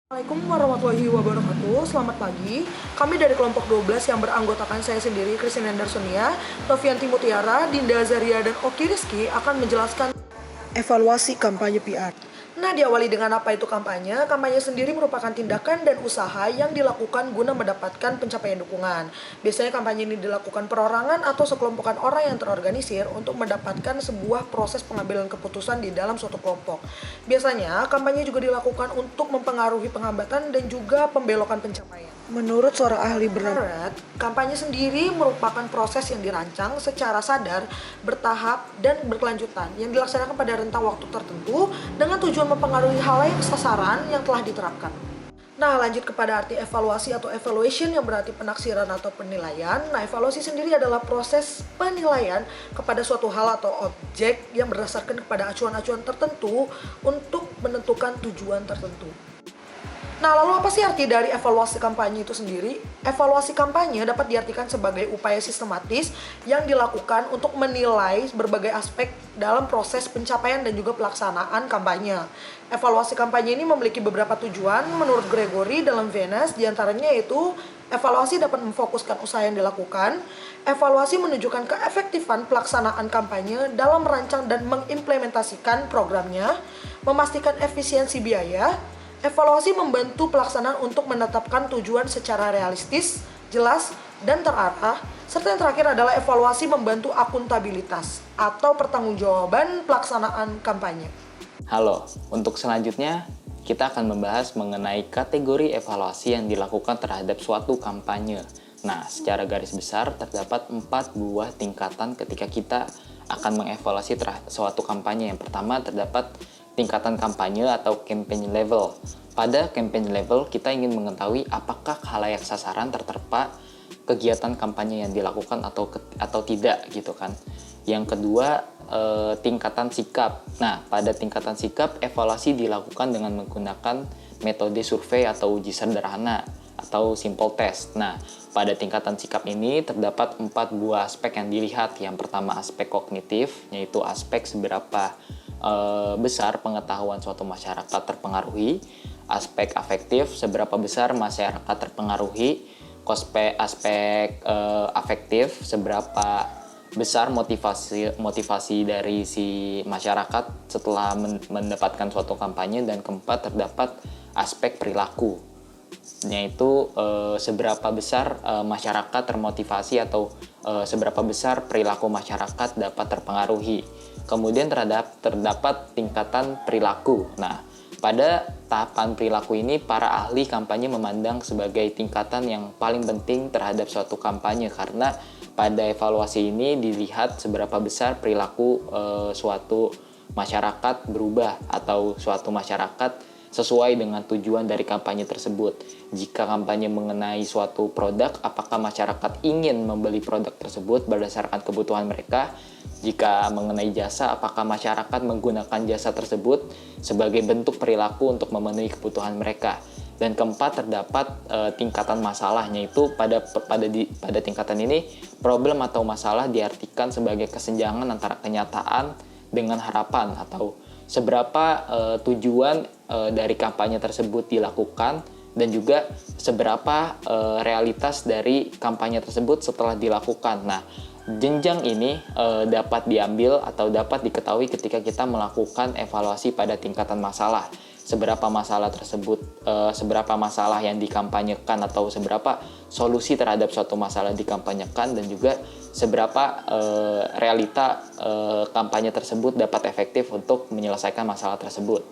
Assalamualaikum warahmatullahi wabarakatuh. Selamat pagi. Kami dari kelompok 12 yang beranggotakan saya sendiri, Christine Andersonia, Novianti Mutiara, Dinda Azaria, dan Oki Rizky akan menjelaskan evaluasi kampanye PR. Nah, diawali dengan apa itu kampanye? Kampanye sendiri merupakan tindakan dan usaha yang dilakukan guna mendapatkan pencapaian dukungan. Biasanya kampanye ini dilakukan perorangan atau sekelompokan orang yang terorganisir untuk mendapatkan sebuah proses pengambilan keputusan di dalam suatu kelompok. Biasanya, kampanye juga dilakukan untuk mempengaruhi penghambatan dan juga pembelokan pencapaian. Menurut seorang ahli bernama kampanye sendiri merupakan proses yang dirancang secara sadar, bertahap, dan berkelanjutan yang dilaksanakan pada rentang waktu tertentu dengan tujuan mempengaruhi halayak sasaran yang telah diterapkan. Nah, lanjut kepada arti evaluasi atau evaluation yang berarti penaksiran atau penilaian. Nah, evaluasi sendiri adalah proses penilaian kepada suatu hal atau objek yang berdasarkan kepada acuan-acuan tertentu untuk menentukan tujuan tertentu. Nah, lalu apa sih arti dari evaluasi kampanye itu sendiri? Evaluasi kampanye dapat diartikan sebagai upaya sistematis yang dilakukan untuk menilai berbagai aspek dalam proses pencapaian dan juga pelaksanaan kampanye. Evaluasi kampanye ini memiliki beberapa tujuan menurut Gregory dalam Venice, diantaranya yaitu evaluasi dapat memfokuskan usaha yang dilakukan, evaluasi menunjukkan keefektifan pelaksanaan kampanye dalam merancang dan mengimplementasikan programnya, memastikan efisiensi biaya. Evaluasi membantu pelaksanaan untuk menetapkan tujuan secara realistis, jelas, dan terarah. Serta yang terakhir adalah evaluasi membantu akuntabilitas atau pertanggungjawaban pelaksanaan kampanye. Halo, untuk selanjutnya kita akan membahas mengenai kategori evaluasi yang dilakukan terhadap suatu kampanye. Nah, secara garis besar terdapat 4 buah tingkatan ketika kita akan mengevaluasi suatu kampanye. Yang pertama terdapat tingkatan kampanye atau campaign level. Pada campaign level, kita ingin mengetahui apakah khalayak sasaran terterpa kegiatan kampanye yang dilakukan atau tidak gitu kan. Yang kedua, tingkatan sikap. Nah, pada tingkatan sikap, evaluasi dilakukan dengan menggunakan metode survei atau uji sederhana atau simple test. Nah, pada tingkatan sikap ini terdapat 4 buah aspek yang dilihat. Yang pertama aspek kognitif, yaitu aspek seberapa besar pengetahuan suatu masyarakat terpengaruhi. Aspek afektif, seberapa besar masyarakat terpengaruhi. Aspek afektif, seberapa besar motivasi dari si masyarakat setelah mendapatkan suatu kampanye. Dan keempat terdapat aspek perilaku, yaitu seberapa besar masyarakat termotivasi atau seberapa besar perilaku masyarakat dapat terpengaruhi. Kemudian terdapat tingkatan perilaku. Nah, pada tahapan perilaku ini para ahli kampanye memandang sebagai tingkatan yang paling penting terhadap suatu kampanye, karena pada evaluasi ini dilihat seberapa besar perilaku suatu masyarakat berubah atau suatu masyarakat sesuai dengan tujuan dari kampanye tersebut. Jika kampanye mengenai suatu produk, apakah masyarakat ingin membeli produk tersebut berdasarkan kebutuhan mereka? Jika mengenai jasa, apakah masyarakat menggunakan jasa tersebut sebagai bentuk perilaku untuk memenuhi kebutuhan mereka? Dan keempat terdapat tingkatan masalahnya, yaitu pada tingkatan ini problem atau masalah diartikan sebagai kesenjangan antara kenyataan dengan harapan, atau seberapa tujuan dari kampanye tersebut dilakukan dan juga seberapa realitas dari kampanye tersebut setelah dilakukan. Nah, jenjang ini dapat diambil atau dapat diketahui ketika kita melakukan evaluasi pada tingkatan masalah. Seberapa masalah tersebut, seberapa masalah yang dikampanyekan atau seberapa solusi terhadap suatu masalah dikampanyekan, dan juga seberapa realita kampanye tersebut dapat efektif untuk menyelesaikan masalah tersebut.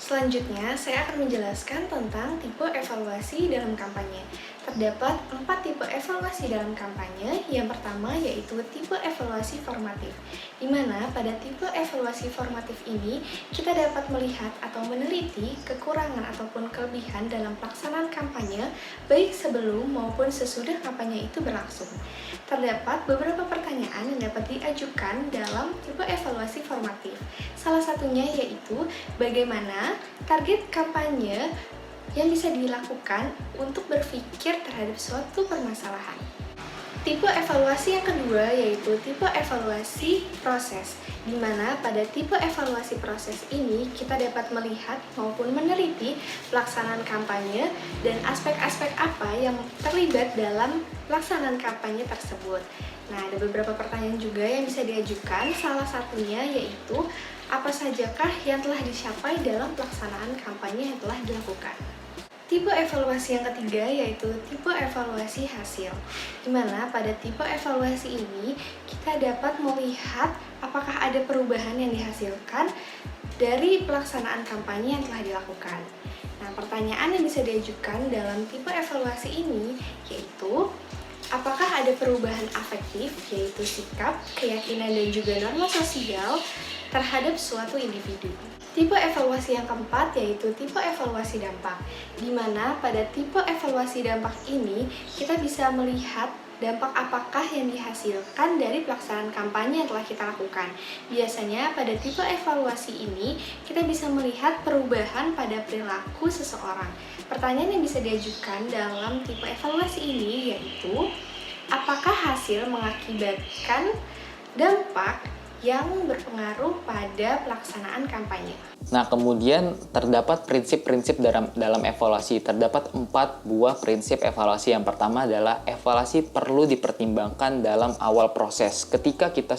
Selanjutnya, saya akan menjelaskan tentang tipe evaluasi dalam kampanye. Terdapat 4 tipe evaluasi dalam kampanye. Yang pertama yaitu tipe evaluasi formatif, di mana pada tipe evaluasi formatif ini kita dapat melihat atau meneliti kekurangan ataupun kelebihan dalam pelaksanaan kampanye baik sebelum maupun sesudah kampanye itu berlangsung. Terdapat beberapa pertanyaan yang dapat diajukan dalam tipe evaluasi formatif. Salah satunya yaitu bagaimana target kampanye yang bisa dilakukan untuk berpikir terhadap suatu permasalahan. Tipe evaluasi yang kedua yaitu tipe evaluasi proses, di mana pada tipe evaluasi proses ini kita dapat melihat maupun meneliti pelaksanaan kampanye dan aspek-aspek apa yang terlibat dalam pelaksanaan kampanye tersebut. Nah, ada beberapa pertanyaan juga yang bisa diajukan, salah satunya yaitu apa sajakah yang telah dicapai dalam pelaksanaan kampanye yang telah dilakukan. Tipe evaluasi yang ketiga yaitu tipe evaluasi hasil, di mana pada tipe evaluasi ini kita dapat melihat apakah ada perubahan yang dihasilkan dari pelaksanaan kampanye yang telah dilakukan. Nah, pertanyaan yang bisa diajukan dalam tipe evaluasi ini yaitu apakah ada perubahan afektif, yaitu sikap, keyakinan, dan juga norma sosial terhadap suatu individu. Tipe evaluasi yang keempat yaitu tipe evaluasi dampak, di mana pada tipe evaluasi dampak ini kita bisa melihat dampak apakah yang dihasilkan dari pelaksanaan kampanye yang telah kita lakukan. Biasanya pada tipe evaluasi ini kita bisa melihat perubahan pada perilaku seseorang. Pertanyaan yang bisa diajukan dalam tipe evaluasi ini yaitu apakah hasil mengakibatkan dampak yang berpengaruh pada pelaksanaan kampanye. Nah, kemudian terdapat prinsip-prinsip dalam evaluasi. Terdapat 4 buah prinsip evaluasi. Yang pertama adalah evaluasi perlu dipertimbangkan dalam awal proses. Ketika kita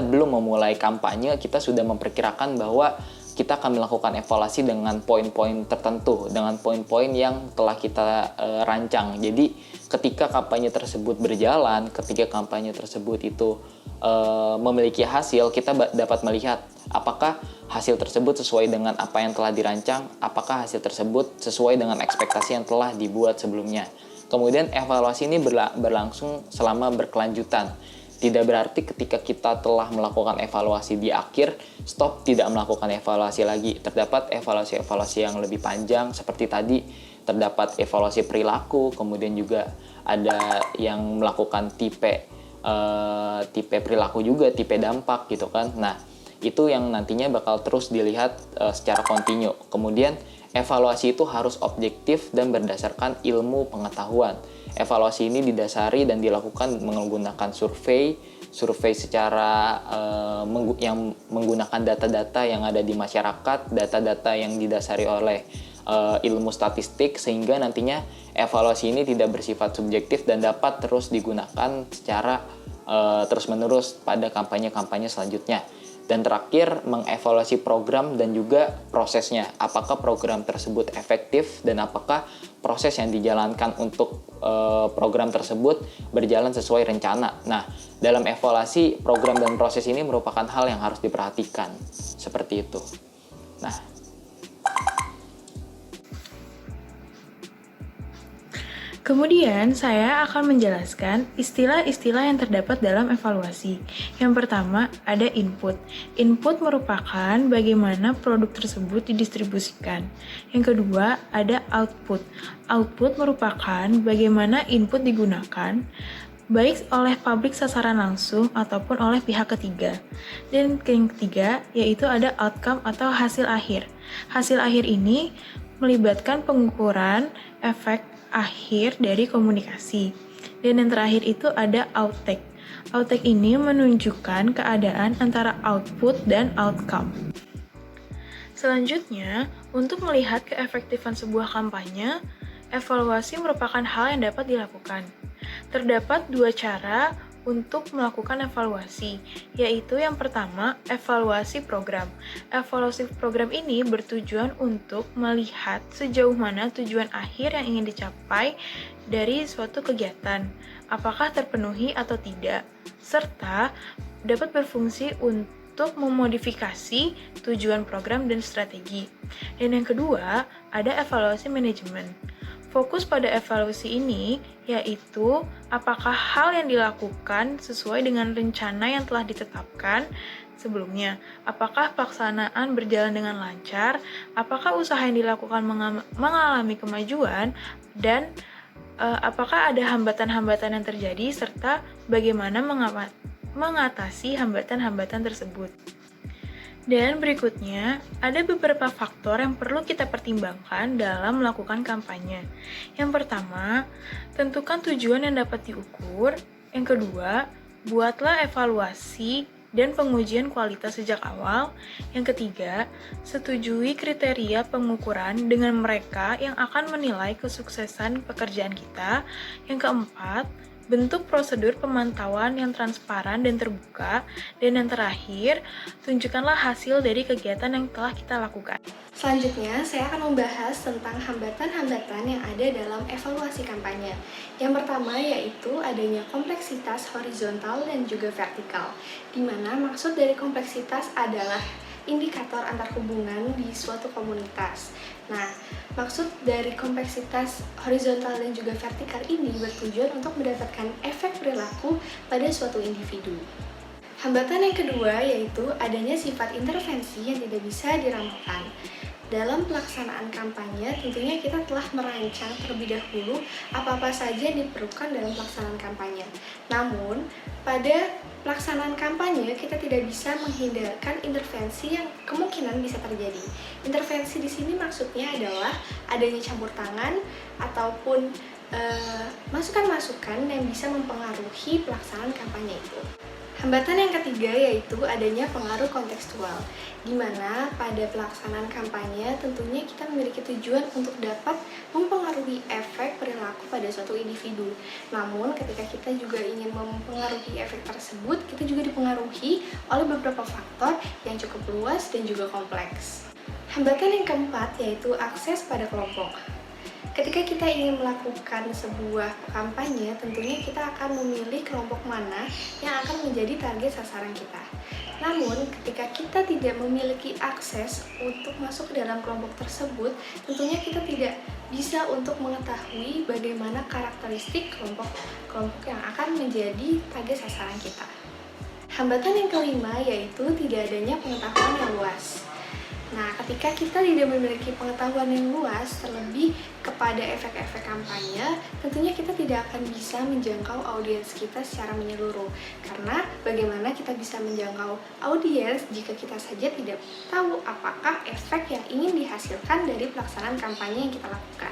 belum memulai kampanye, kita sudah memperkirakan bahwa kita akan melakukan evaluasi dengan poin-poin tertentu, dengan poin-poin yang telah kita rancang. Jadi, ketika kampanye tersebut berjalan, ketika kampanye tersebut itu memiliki hasil, kita dapat melihat apakah hasil tersebut sesuai dengan apa yang telah dirancang, apakah hasil tersebut sesuai dengan ekspektasi yang telah dibuat sebelumnya. Kemudian evaluasi ini berlangsung selama berkelanjutan. Tidak berarti ketika kita telah melakukan evaluasi di akhir, stop, tidak melakukan evaluasi lagi. Terdapat evaluasi-evaluasi yang lebih panjang, seperti tadi terdapat evaluasi perilaku, kemudian juga ada yang melakukan tipe perilaku juga, tipe dampak gitu kan. Nah, itu yang nantinya bakal terus dilihat secara kontinu. Kemudian evaluasi itu harus objektif dan berdasarkan ilmu pengetahuan. Evaluasi ini didasari dan dilakukan menggunakan survei secara yang menggunakan data-data yang ada di masyarakat, data-data yang didasari oleh ilmu statistik, sehingga nantinya evaluasi ini tidak bersifat subjektif dan dapat terus digunakan secara terus-menerus pada kampanye-kampanye selanjutnya. Dan terakhir, mengevaluasi program dan juga prosesnya. Apakah program tersebut efektif dan apakah proses yang dijalankan untuk program tersebut berjalan sesuai rencana. Nah, dalam evaluasi, program dan proses ini merupakan hal yang harus diperhatikan. Seperti itu. Nah, kemudian saya akan menjelaskan istilah-istilah yang terdapat dalam evaluasi. Yang pertama ada input. Input merupakan bagaimana produk tersebut didistribusikan. Yang kedua ada output. Output merupakan bagaimana input digunakan baik oleh publik sasaran langsung ataupun oleh pihak ketiga. Dan yang ketiga yaitu ada outcome atau hasil akhir. Hasil akhir ini melibatkan pengukuran efek akhir dari komunikasi. Dan yang terakhir itu ada outtake. Outtake ini menunjukkan keadaan antara output dan outcome. Selanjutnya, untuk melihat keefektifan sebuah kampanye, evaluasi merupakan hal yang dapat dilakukan. Terdapat 2 cara untuk melakukan evaluasi, yaitu yang pertama, evaluasi program. Evaluasi program ini bertujuan untuk melihat sejauh mana tujuan akhir yang ingin dicapai dari suatu kegiatan, apakah terpenuhi atau tidak, serta dapat berfungsi untuk memodifikasi tujuan program dan strategi. Dan yang kedua, ada evaluasi manajemen. Fokus pada evaluasi ini yaitu apakah hal yang dilakukan sesuai dengan rencana yang telah ditetapkan sebelumnya, apakah pelaksanaan berjalan dengan lancar, apakah usaha yang dilakukan mengalami kemajuan, dan apakah ada hambatan-hambatan yang terjadi, serta bagaimana mengatasi hambatan-hambatan tersebut. Dan berikutnya, ada beberapa faktor yang perlu kita pertimbangkan dalam melakukan kampanye. Yang pertama, tentukan tujuan yang dapat diukur. Yang kedua, buatlah evaluasi dan pengujian kualitas sejak awal. Yang ketiga, setujui kriteria pengukuran dengan mereka yang akan menilai kesuksesan pekerjaan kita. Yang keempat, bentuk prosedur pemantauan yang transparan dan terbuka. Dan yang terakhir, tunjukkanlah hasil dari kegiatan yang telah kita lakukan. Selanjutnya, saya akan membahas tentang hambatan-hambatan yang ada dalam evaluasi kampanye. Yang pertama yaitu adanya kompleksitas horizontal dan juga vertikal, di mana maksud dari kompleksitas adalah indikator antar hubungan di suatu komunitas. Nah, maksud dari kompleksitas horizontal dan juga vertikal ini bertujuan untuk mendapatkan efek perilaku pada suatu individu. Hambatan yang kedua yaitu adanya sifat intervensi yang tidak bisa diramalkan. Dalam pelaksanaan kampanye, tentunya kita telah merancang terlebih dahulu apa-apa saja yang diperlukan dalam pelaksanaan kampanye. Namun, pada pelaksanaan kampanye, kita tidak bisa menghindarkan intervensi yang kemungkinan bisa terjadi. Intervensi di sini maksudnya adalah adanya campur tangan ataupun masukan-masukan yang bisa mempengaruhi pelaksanaan kampanye itu. Hambatan yang ketiga yaitu adanya pengaruh kontekstual, di mana pada pelaksanaan kampanye tentunya kita memiliki tujuan untuk dapat mempengaruhi efek perilaku pada suatu individu. Namun ketika kita juga ingin mempengaruhi efek tersebut, kita juga dipengaruhi oleh beberapa faktor yang cukup luas dan juga kompleks. Hambatan yang keempat yaitu akses pada kelompok. Ketika kita ingin melakukan sebuah kampanye, tentunya kita akan memilih kelompok mana yang akan menjadi target sasaran kita. Namun, ketika kita tidak memiliki akses untuk masuk ke dalam kelompok tersebut, tentunya kita tidak bisa untuk mengetahui bagaimana karakteristik kelompok yang akan menjadi target sasaran kita. Hambatan yang kelima yaitu tidak adanya pengetahuan yang luas. Nah, ketika kita tidak memiliki pengetahuan yang luas, terlebih kepada efek-efek kampanye, tentunya kita tidak akan bisa menjangkau audiens kita secara menyeluruh. Karena bagaimana kita bisa menjangkau audiens jika kita saja tidak tahu apakah efek yang ingin dihasilkan dari pelaksanaan kampanye yang kita lakukan.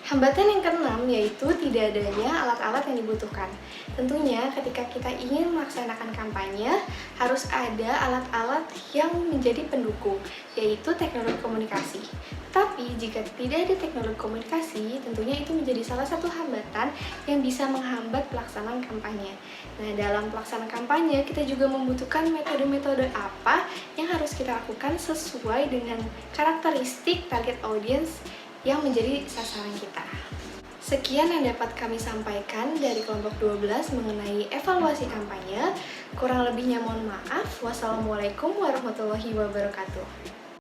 Hambatan yang keenam yaitu tidak adanya alat-alat yang dibutuhkan. Tentunya ketika kita ingin melaksanakan kampanye, harus ada alat-alat yang menjadi pendukung, yaitu teknologi komunikasi. Tapi jika tidak ada teknologi komunikasi, tentunya itu menjadi salah satu hambatan yang bisa menghambat pelaksanaan kampanye. Nah, dalam pelaksanaan kampanye, kita juga membutuhkan metode-metode apa yang harus kita lakukan sesuai dengan karakteristik target audience yang menjadi sasaran kita. Sekian yang dapat kami sampaikan dari kelompok 12 mengenai evaluasi kampanye. Kurang lebihnya mohon maaf. Wassalamualaikum warahmatullahi wabarakatuh.